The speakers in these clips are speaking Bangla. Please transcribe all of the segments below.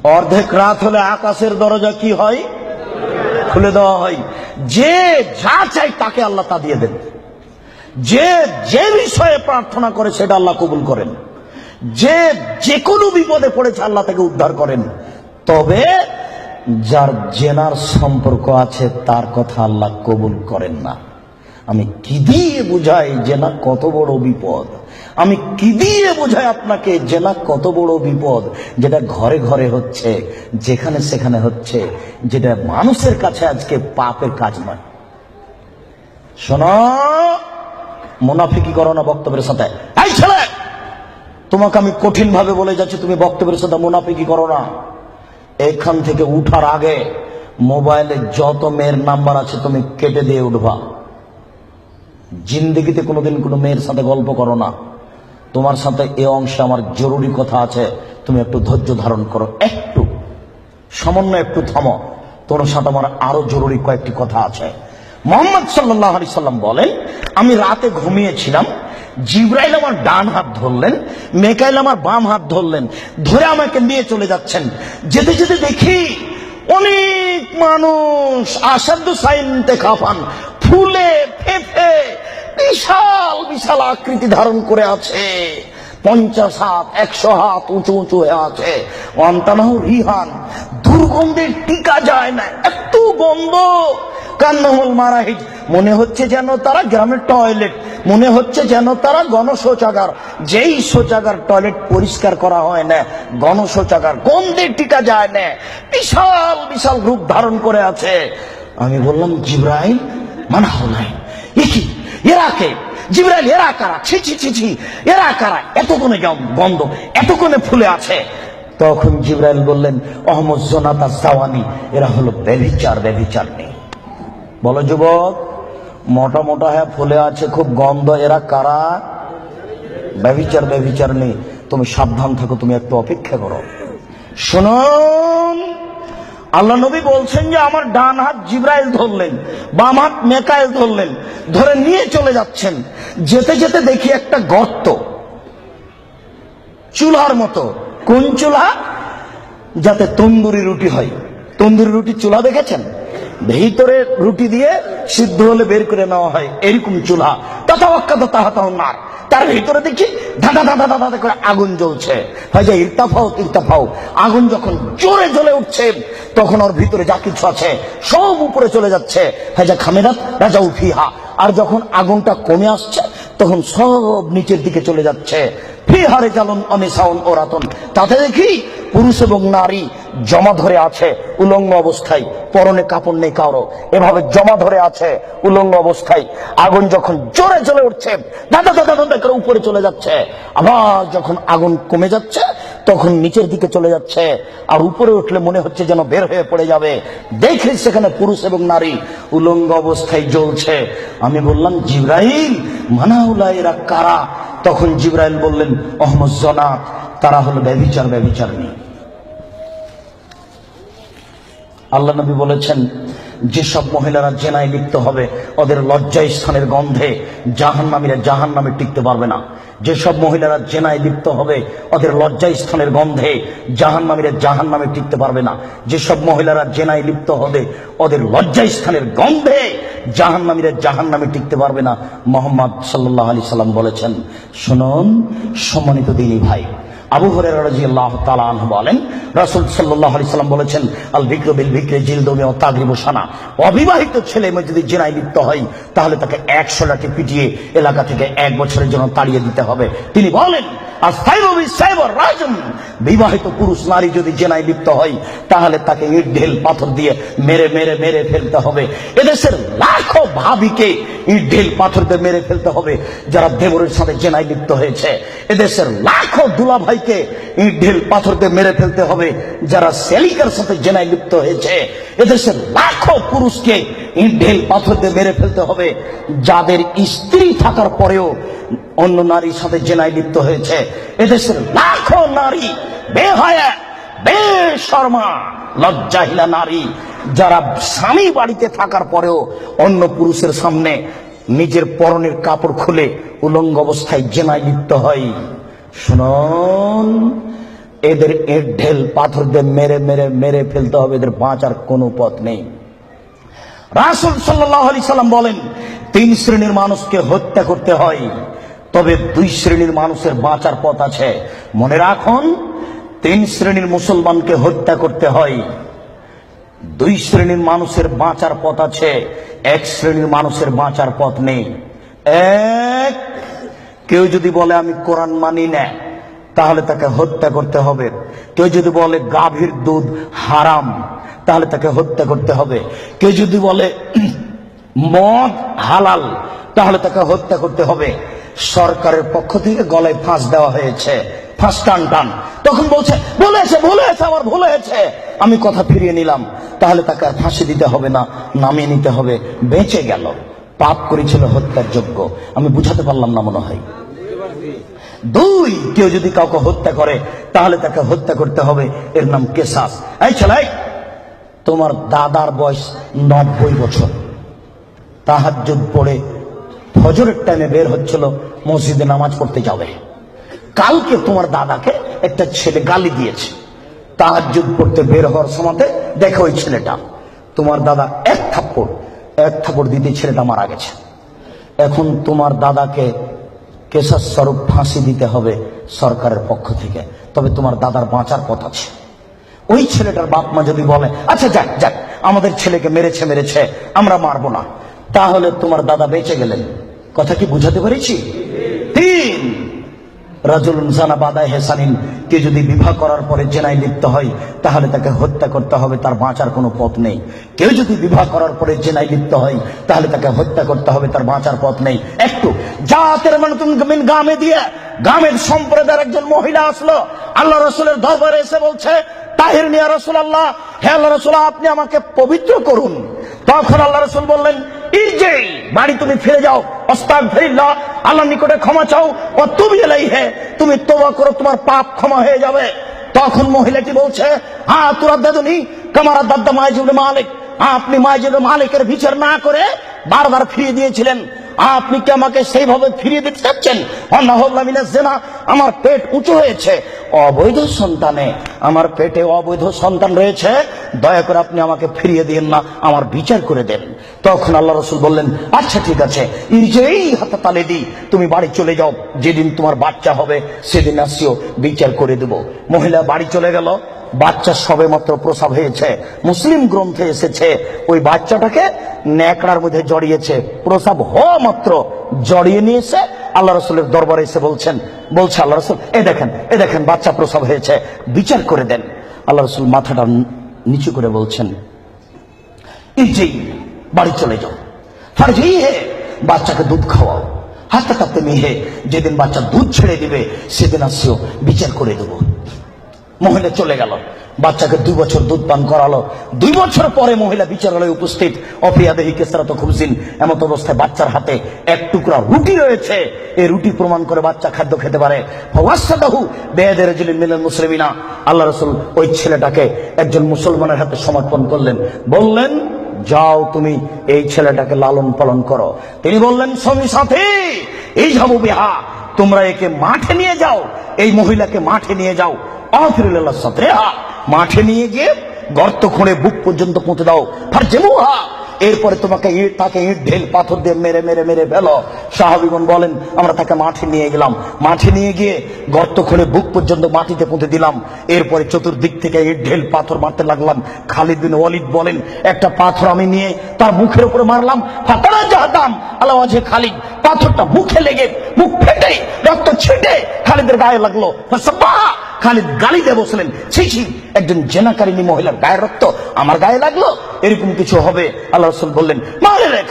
অর্ধেক রাত হলে আকাশের দরজা কি হয়? খুলে দেওয়া হয়। যে যা চাই তাকে আল্লাহ তা দিয়ে দেন। যে যে বিষয়ে প্রার্থনা করে সেটা আল্লাহ কবুল করেন। যে যে কোনো বিপদে পড়েছে আল্লাহ তাকে উদ্ধার করেন। তবে যার জেনার সম্পর্ক আছে তার কথা আল্লাহ কবুল করেন না। আমি কি দিয়ে বুঝাই জেনা কত বড় বিপদ? আমি কি দিয়ে বুঝাই আপনাকে জেনা কত বড় বিপদ? যেটা ঘরে ঘরে হচ্ছে, যেখানে সেখানে হচ্ছে, যেটা মানুষের কাছে আজকে পাপের কাজ নয়। শোনো, মুনাফিকি করো না বক্তব্যের সাথে। এই ছেলে, তোমাকে আমি কঠিন ভাবে বলে যাচ্ছি, তুমি বক্তব্যের সাথে মুনাফিকি করো না। এখান থেকে উঠার আগে মোবাইলে যত মেয়ের নাম্বার আছে তুমি কেটে দিয়ে উঠবা। জিন্দেগিতে কোনোদিন কোনো মেয়ের সাথে গল্প করো না। তোমার সাথে এ অংশে আমার জরুরি কথা আছে, তুমি একটু ধৈর্য ধারণ করো, একটু সামান্য একটু থামো। তোমার সাথে আমার আরো জরুরি কয়েকটি কথা আছে। মুহাম্মদ সাল্লাল্লাহু আলাইহি সাল্লাম বলেন, আমি রাতে ঘুমিয়েছিলাম, জিবরাইল আমার ডান হাত ধরলেন, মিকাইল আমার বাম হাত ধরলেন, ধরে আমাকে নিয়ে চলে যাচ্ছেন। যেতে যেতে দেখি অনেক মানুষ আসাদু সাইনতে খাফান, ফুলে ফেঁপে বিশাল বিশাল আকৃতি ধারণ করে আছে। 50 হাত 100 হাত উঁচু উঁচু হয়ে আছে। অন্তানাহ রিহান, দুর্গন্ধে টিকা যায় না, এত গন্ধ। কান্নাহুল মারাহিজ, মনে হচ্ছে যেন তারা গ্রামের টয়লেট, মনে হচ্ছে যেন তারা গণশৌচাগার। যেই শৌচাগার টয়লেট পরিষ্কার করা হয় না, গণশৌচাগার, গন্ধে টিকা যায় না, বিশাল বিশাল রূপ ধারণ করে আছে। আমি বললাম, জিবরাইল মান হাওলাই, কি এরা কে? জিবরাইল, এরা কারা? ছি ছি ছি ছি, এরা কারা? এত কোণে গন্ধ, এত কোণে ফুলে আছে। তখন জিবরাইল বললেন, অহমদ জোনাতা জাওয়ানি, এরা হলো ব্যভিচার, ব্যভিচার নেই। বলো যুবক, মোটা মোটা হ্যাঁ ফুলে আছে, খুব গন্ধ, এরা কারা? ব্যভিচার, ব্যভিচার নেই। তুমি সাবধান থাকো, তুমি একটু অপেক্ষা করো। শুনুন, আল্লাহ নবী বলছেন যে আমার ডান হাত জিবরাইল ধরলেন, বাম হাত মিকাইল ধরলেন, ধরে নিয়ে চলে যাচ্ছেন। যেতে যেতে দেখি একটা গর্ত, চুলার মতো। কোন চুলা? যাতে তন্দুরি রুটি হয়। তন্দুরি রুটি চুলা দেখেছেন? ভিতরে রুটি দিয়ে সিদ্ধ হলে বের করে নেওয়া হয়, এরকম চুলা। তার তার ভিতরে দেখি ধাঁধা ধাঁধা ধাঁধা করে আগুন জ্বলছে। হয় যে ইরতাফাও ইরতাফাও, আগুন যখন জোরে জ্বলে উঠছে তখন ওর ভিতরে যা কিছু আছে সব উপরে চলে যাচ্ছে। হয় যে খামেরাত রাজাউ ফিহা, আর যখন আগুনটা কমে আসছে তখন সব নিচের দিকে চলে যাচ্ছে। ফিহারে জালন অনিসাউন ওরাতন, তাতে দেখি পুরুষ এবং নারী জমা ধরে আছে উলঙ্গ অবস্থায়, পরনে কাপড় নেই কারো, এভাবে জমা ধরে আছে উলঙ্গ অবস্থায়। আগুন যখন জোরে জ্বলে উঠছে দাদা দাদা দাদা করে উপরে চলে যাচ্ছে, আবার যখন আগুন কমে যাচ্ছে তখন নিচের দিকে চলে যাচ্ছে। আর উপরে উঠলে মনে হচ্ছে যেন বের হয়ে পড়ে যাবে। দেখি সেখানে পুরুষ এবং নারী উলঙ্গ অবস্থায় জ্বলছে। আমি বললাম, জিবরাইল মানাউলা, এরা কারা? তখন জিবরাইল বললেন, অহমদ জনাত, তারা হলো ব্যভিচার, ব্যভিচার নেই। আল্লাহ নবী বলেছেন, যেসব মহিলারা জেনায় লিপ্ত হবে ওদের লজ্জায় স্থানের গন্ধে জাহান্নামীরা জাহান্নামে টিকতে পারবে না। যেসব মহিলারা জেনায় লিপ্ত হবে ওদের লজ্জায় স্থানের গন্ধে জাহান্নামীরা জাহান্নামে টিকতে পারবে না। যেসব মহিলারা জেনায় লিপ্ত হবে ওদের লজ্জায় স্থানের গন্ধে জাহান্নামীরা জাহান্নামে টিকতে পারবে না। মুহাম্মদ সাল্লাল্লাহু আলাইহি সাল্লাম বলেছেন। শুনুন সম্মানিত দিনী ভাই, আবু হুরায়রা রাদিয়াল্লাহু তাআলা আনহু বলেন, রাসূল সাল্লাল্লাহু আলাইহি সাল্লাম বলেছেন, আল বিকরু বিল বিকরি জিলদু ওয়া তাগরিবু সানা। অবিবাহিত ছেলে যদি জেনায় লিপ্ত হয় তাহলে তাকে 100 লাঠি পিটিয়ে এলাকা থেকে 1 বছরের জন্য তাড়িয়ে দিতে হবে। তিনি বলেন, আস-সাইবু বিস-সাইব রাজম, বিবাহিত পুরুষ নারী যদি জেনায় লিপ্ত হয় তাহলে তাকে ইট ঢেল পাথর দিয়ে মেরে মেরে মেরে ফেলতে হবে। এদেশের লাখো ভাবিকে ইট ঢেল পাথর দিয়ে মেরে ফেলতে হবে যারা দেবরের সাথে জেনায় লিপ্ত হয়েছে। এদেশের লাখো দুলা ভাইকে ইট ঢেল পাথর দিয়ে মেরে ফেলতে হবে যারা সেলিকার সাথে জেনায় লিপ্ত হয়েছে। এদেশের লাখো পুরুষকে ইট ঢেল পাথর দিয়ে মেরে ফেলতে হবে যাদের স্ত্রী থাকার পরেও অন্য নারীর সাথে জেনায় লিপ্ত হয়েছে। এদেশের লাখো নারী বেহায়া, বেশরমা, লজ্জাহীনা নারী যারা স্বামী বাড়িতে থাকার পরেও অন্য পুরুষের সামনে নিজের পরনের কাপড় খুলে উলঙ্গ অবস্থায় জেনায় লিপ্ত হয়। শুনুন, এদের ইট ঢেল পাথর দিয়ে মেরে মেরে মেরে ফেলতে হবে, এদের বাঁচার কোনো পথ নেই। রাসূল সাল্লাল্লাহু আলাইহি সাল্লাম বলেন, 3 শ্রেণীর মানুষকে হত্যা করতে হয়, তবে 2 শ্রেণীর মানুষের বাঁচার পথ আছে। মনে রাখুন, 3 শ্রেণীর মুসলমানকে হত্যা করতে হয়, 2 শ্রেণীর মানুষের বাঁচার পথ আছে, 1 শ্রেণীর মানুষের বাঁচার পথ নেই। এক, কেউ যদি বলে আমি কোরআন মানি না, তাহলে তাকে হত্যা করতে হবে। কেউ যদি বলে গাভীর দুধ হারাম, তাহলে তাকে হত্যা করতে হবে। কেউ যদি বলে মদ হালাল, তাহলে তাকে হত্যা করতে হবে। সরকারের পক্ষ থেকে গলায় ফাঁস দেওয়া হয়েছে, ফাঁস টান টান, তখন বলছে বলেছে আমার ভুল হয়েছে, আমি কথা ফিরিয়ে নিলাম, তাহলে তাকে আর ফাঁসি দিতে হবে না, নামিয়ে নিতে হবে, বেঁচে গেল। পাপ করেছিল হত্যার যোগ্য। আমি বুঝাতে পারলাম না মনে হয়। 2, কেউ যদি কাউকে হত্যা করে, তাহলে তাকে হত্যা করতে হবে, এর নাম কেসাস। এই ছেলে, তোমার দাদার বয়স 90 বছর, তাহাজ্জুদ পড়ে ফজরের টাইমে বের হচ্ছিল, মসজিদে নামাজ পড়তে যাবে। কালকে তোমার দাদাকে একটা ছেলে গালি দিয়েছে, তাহাজ্জুদ পড়তে বের হওয়ার সময় দেখো ওই ছেলেটা, তোমার দাদা এক থাপ্পড় দিতে ছেলেটা মারা গেছে। এখন তোমার দাদাকে কেসাস স্বরূপ ফাঁসি দিতে হবে সরকারের পক্ষ থেকে, তবে তোমার দাদার বাঁচার পথ আছে। ওই ছেলেটার বাপ মা যদি বলে আচ্ছা যাক আমাদের ছেলেকে মেরেছে, আমরা মারবো না, তাহলে তোমার দাদা বেঁচে গেলেন। কথা কি বুঝাতে পেরেছি? 3, রাজুলুন জানা বাদায় হেসানিন, কে যদি বিবাহ করার পরে জেনায় লিপ্ত হয়, তাহলে তাকে হত্যা করতে হবে, তার বাঁচার কোনো পথ নেই। কেউ যদি বিবাহ করার পরে জেনায় লিপ্ত হয়, তাহলে তাকে হত্যা করতে হবে, তার বাঁচার পথ নেই। একটু জাতের মানুষ গ্রামে দিয়ে, গ্রামের সম্প্রদায়ের একজন মহিলা আসলো, আল্লাহ রাসূলের দরবারে এসে বলছে, তাহির নিয়া রাসূলুল্লাহ, হে আল্লাহ রাসূল, আপনি আমাকে পবিত্র করুন। তখন আল্লাহ রাসূল বললেন, ইরজি, বাড়ি তুমি ফিরে যাও, আস্তাগফিরুল্লাহ, আল্লাহর নিকটে ক্ষমা চাও, ও তুবি ইলাইহি, তুমি তওবা করো, তোমার পাপ ক্ষমা হয়ে যাবে। তখন মহিলাটি বলছে, হ্যাঁ তুরাদ্দাদুনি কামারা দাদ্দা মাইজুল মালিক, আপনি মাইজুল মালিকের বিচার না করে বারবার ফিরিয়ে দিয়েছিলেন, আপনি কি আমাকে সেইভাবে ফিরিয়ে দিতে চাচ্ছেন? আমার পেট উঁচু হয়েছে, অবৈধ সন্তানে আমার পেটে অবৈধ সন্তান রয়েছে, দয়া করে আপনি আমাকে ফিরিয়ে দিন না, আমার বিচার করে দেন। তখন আল্লাহ রাসূল বললেন, আচ্ছা ঠিক আছে, ইরজিই হাত্তা তালিদি, তুমি বাড়ি চলে যাও, যেদিন তোমার বাচ্চা হবে সেদিন আসিও, বিচার করে দেব। মহিলা বাড়ি চলে গেল। বাচ্চা সবে মাত্র প্রসব হয়েছে, মুসলিম গ্রন্থে এসেছে ওই বাচ্চাটাকে ন্যাকড়ার মধ্যে জড়িয়েছে, প্রসব হওয়া মাত্র জড়িয়ে নিয়েছে, আল্লাহ রাসূলের দরবারে এসে বলছে আল্লাহ রাসূল, এ দেখেন বাচ্চা প্রসব হয়েছে, বিচার করে দেন। আল্লাহ রাসূল মাথাটা নিচু করে বলছেন, ইজি, বাড়ি চলে যাও, ফারজি হে, বাচ্চাকে দুধ খাওয়াও, হাতে কাঁপতে মিহে, যেদিন বাচ্চা দুধ ছেড়ে দিবে সেদিন আসিও, বিচার করে দেবো। মহিলা চলে গেল, বাচ্চাকে 2 বছর দুধ পান করালো। 2 বছর পরে মহিলা বিচারালয়ে উপস্থিত, অফিয়াদেহি কেসরাত খুবজিন, এমত অবস্থায় বাচ্চার হাতে এক টুকরা রুটি রয়েছে, এই রুটি প্রমাণ করে বাচ্চা খাদ্য খেতে পারে। ফাওয়াসাদাহু বিয়াদি রাজুলিন মিনাল মুসলিমিনা, আল্লাহ রাসূল ওই ছেলেটাকে একজন মুসলমানের হাতে সমর্পণ করলেন, বললেন, যাও তুমি এই ছেলেটাকে লালন পালন করো। তিনি বললেন, স্বামী সাথী, এই যাবো বিহা, তোমরা একে মাঠে নিয়ে যাও, এই মহিলাকে মাঠে নিয়ে যাও, মাঠে নিয়ে গিয়ে গর্ত খুঁড়ে বুক পর্যন্ত পুঁতে দাও, ফারজেমুহা, এরপরে তোমাকে তাকে ইট ঢেল পাথর দিয়ে মেরে মেরে মেরে ফেলো। সাহাবীগণ বলেন, আমরা তাকে মাঠে নিয়ে গেলাম, মাঠে নিয়ে গিয়ে গর্ত খুঁড়ে বুক পর্যন্ত মাটিতে পুঁতে দিলাম, এরপরে চতুর্দিক থেকে ইট ঢেল পাথর মারতে লাগলাম। খালিদ বিন ওয়ালিদ বলেন, একটা পাথর আমি নিয়ে তার মুখের উপরে মারলাম, ফাতারা জাহাদাম আলা ওয়াজহি খালিদ, পাথরটা মুখে লেগে মুখ ফেটে রক্ত ছিটে খালিদের গায়ে লাগলো। খালিদ গালি দিয়ে বসলেন, ছি, একজন জেনাকারিনী মহিলার গায়ের রক্ত আমার গায়ে লাগলো, এরকম কিছু হবে? আল্লাহ রাসূল বললেন, মারে রে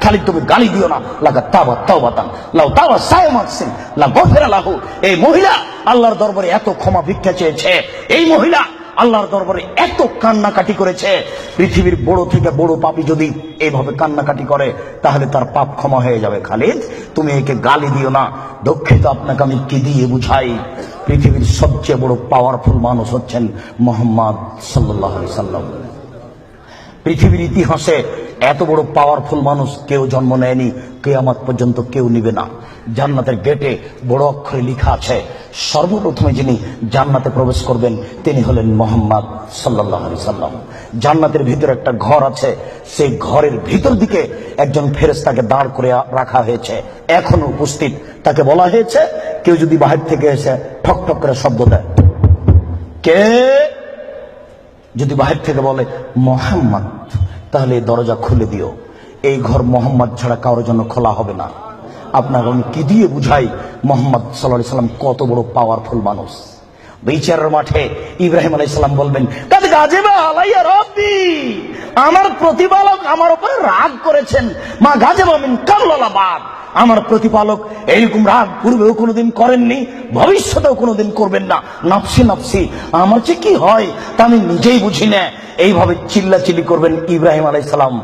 খালিদ, তুমি গালি দিও না, লাগা তাওবাতান লাউ তাওবা সায়মাসিন লা গফিরা লাহু। এই মহিলা আল্লাহর দরবারে এত ক্ষমা ভিক্ষা চেয়েছে, এই মহিলা আল্লাহর দরবারে এত কান্নাকাটি করেছে, পৃথিবীর বড় থেকে বড় পাপী যদি এইভাবে কান্নাকাটি করে, তাহলে তার পাপ ক্ষমা হয়ে যাবে। খালিদ, তুমি একে গালি দিও না, দুঃখিত, আপনাকে আমি কি দিয়ে বুঝাই? পৃথিবীর সবচেয়ে বড় পাওয়ারফুল মানুষ হচ্ছেন মুহাম্মদ সাল্লাল্লাহু আলাইহি সাল্লাম। পৃথিবীর ইতিহাসে এত বড় পাওয়ারফুল মানুষ কেউ জন্ম নেয়নি, কিয়ামত পর্যন্ত কেউ নিবে না। জান্নাতের গেটে বড় অক্ষরে লেখা আছে, সর্বপ্রথমে যিনি জান্নাতে প্রবেশ করবেন তিনি হলেন মুহাম্মদ সাল্লাল্লাহু আলাইহি সাল্লাম। জান্নাতের ভিতরে একটা ঘর আছে, সেই ঘরের ভিতর দিকে একজন ফেরেশতাকে দাঁড় করে রাখা হয়েছে, এখনো উপস্থিত। তাকে বলা হয়েছে, কেউ যদি বাহির থেকে এসে ঠক ঠক করে শব্দ দেয়, কে যদি বাহির থেকে বলে মুহাম্মদ, তাহলে এই দরজা খুলে দিও। এই ঘর মোহাম্মদ ছাড়া কারোর জন্য খোলা হবে না। আপনাকে আমি কি দিয়ে বুঝাই মোহাম্মদ সাল্লাল্লাহু আলাইহি সাল্লাম কত বড় পাওয়ারফুল মানুষ। বিচারের মাঠে ইব্রাহিম আলাইহিস সালাম বলবেন, কাদ গাজিবা আলাইয়া রাব্বি, আমার প্রতিপালক আমার উপরে রাগ করেছেন। মা গাজিবা মিন কাবলা বাদ, আমার প্রতিপালক এইরকম রাগ পূর্বেও কোনোদিন করেননি, ভবিষ্যতেও কোনোদিন করবেন না। নফসি নফসি, আমার যে কি হয় তা আমি নিজেই বুঝি না। এইভাবে চিল্লাচিল্লি করবেন ইব্রাহিম আলাইহিস সালাম।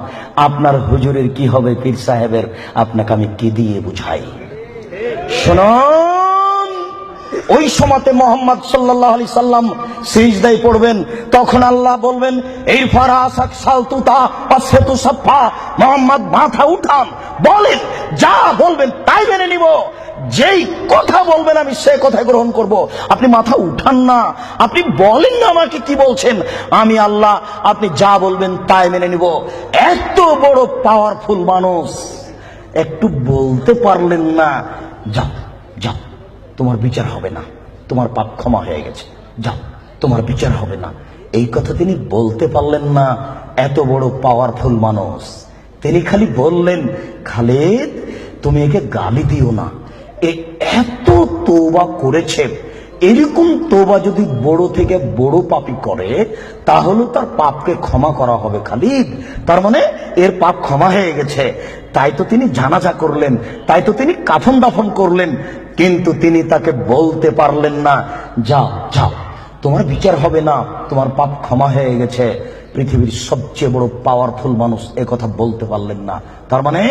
আপনার হুজুরের কি হবে, পীর সাহেবের, আপনাকে আমি কি দিয়ে বুঝাই? শুনুন, ওই সময়তে মোহাম্মদ সাল্লাল্লাহু আলাইহি সাল্লাম সিজদায় পড়বেন, তখন আল্লাহ বলবেন, এই ফারাসাক সালতুতা পাসেতু সাফা, মোহাম্মদ মাথা উঠান, বলেন, যা বলবেন তাই মেনে নিব, যেই কথা বলবেন আমি সে কথা গ্রহণ করব। আপনি মাথা উঠান না, আপনি বলেন না আমাকে কি বলছেন, আমি আল্লাহ, আপনি যা বলবেন তাই মেনে নিব। এত বড় পাওয়ারফুল মানুষ, একটু বলতে পারলেন না, যাও যাও, তোমার বিচার হবে না, তোমার পাপ ক্ষমা হয়ে গেছে, যাও, তোমার বিচার হবে না, এই কথা তিনি বলতে পারলেন না। এত বড় পাওয়ারফুল মানুষ, তিনি খালি বললেন, খালিদ তুমি একে গালি দিও না, এত তওবা করেছে, এরকম তওবা যদি বড় থেকে বড় পাপী করে তাহলে তার পাপকে ক্ষমা করা হবে খালিদ, তার মানে এর পাপ ক্ষমা হয়ে গেছে। তাই তো তিনি জানাজা করলেন, তাই তো তিনি কাফন দাফন করলেন, কিন্তু তিনি তাকে বলতে পারলেন না, যাও যাও, তোমার বিচার হবে না, তোমার পাপ ক্ষমা হয়ে গেছে। পৃথিবীর সবচেয়ে বড় পাওয়ারফুল মানুষ এ কথা বলতে পারলেন না। তার মানে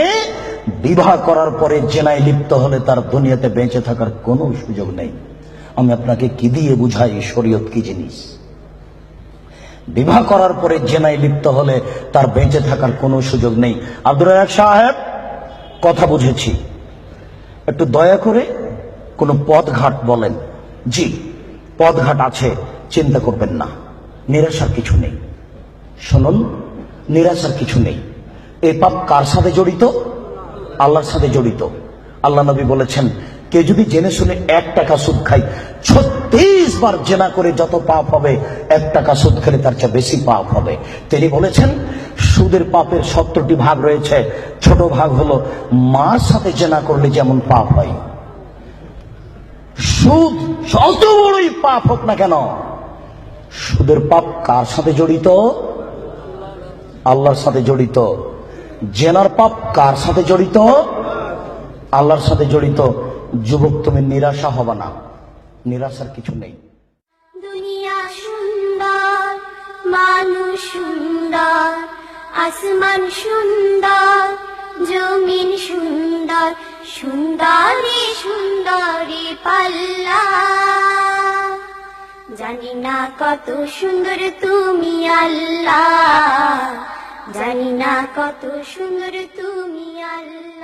বিবাহ করার পরে জেনায় লিপ্ত হলে তার দুনিয়াতে বেঁচে থাকার কোনো সুযোগ নেই। আমি আপনাকে কি দিয়ে বুঝাই শরীয়ত কি জিনিস? বিবাহ করার পরে জেনায় লিপ্ত হলে তার বেঁচে থাকার কোনো সুযোগ নেই। আব্দুর রাজ্জাক সাহেব, কথা বুঝেছি, একটু দয়া করে কোনো পথঘাট বলেন। জি, পথঘাট আছে, চিন্তা করবেন না, নিরাশার কিছু নেই। শুনুন, নিরাশার কিছু নেই। এই পাপ কার সাথে জড়িত? আল্লাহর সাথে জড়িত। আল্লাহ নবী বলেছেন, কে যদি জেনে শুনে 1 টাকা সুদ খায়, 36 বার জেনা করে যত পাপ হবে, 1 টাকা সুদ খেলে তার চেয়ে বেশি পাপ হবে। তিনি বলেছেন, সুদের পাপের 70টি ভাগ রয়েছে, ছোট ভাগ হলো মার সাথে জেনা করলে যেমন পাপ হয়। সুদ যত বড়ই পাপ হোক না কেন, সুদের পাপ কার সাথে জড়িত? আল্লাহর সাথে জড়িত। জেনার পাপ কার সাথে জড়িত? আল্লাহর সাথে জড়িত। যুবক, তুমি নিরাশা হবে না, নিরাশার কিছু নেই। দুনিয়া সুন্দর, মানুষ সুন্দর, আসমান সুন্দর, জমিন সুন্দর, সুন্দরী সুন্দরী পাল্লা। জানি না কত সুন্দর তুমি আল্লাহ, জানি না কত সুন্দর তুমি আল্লাহ।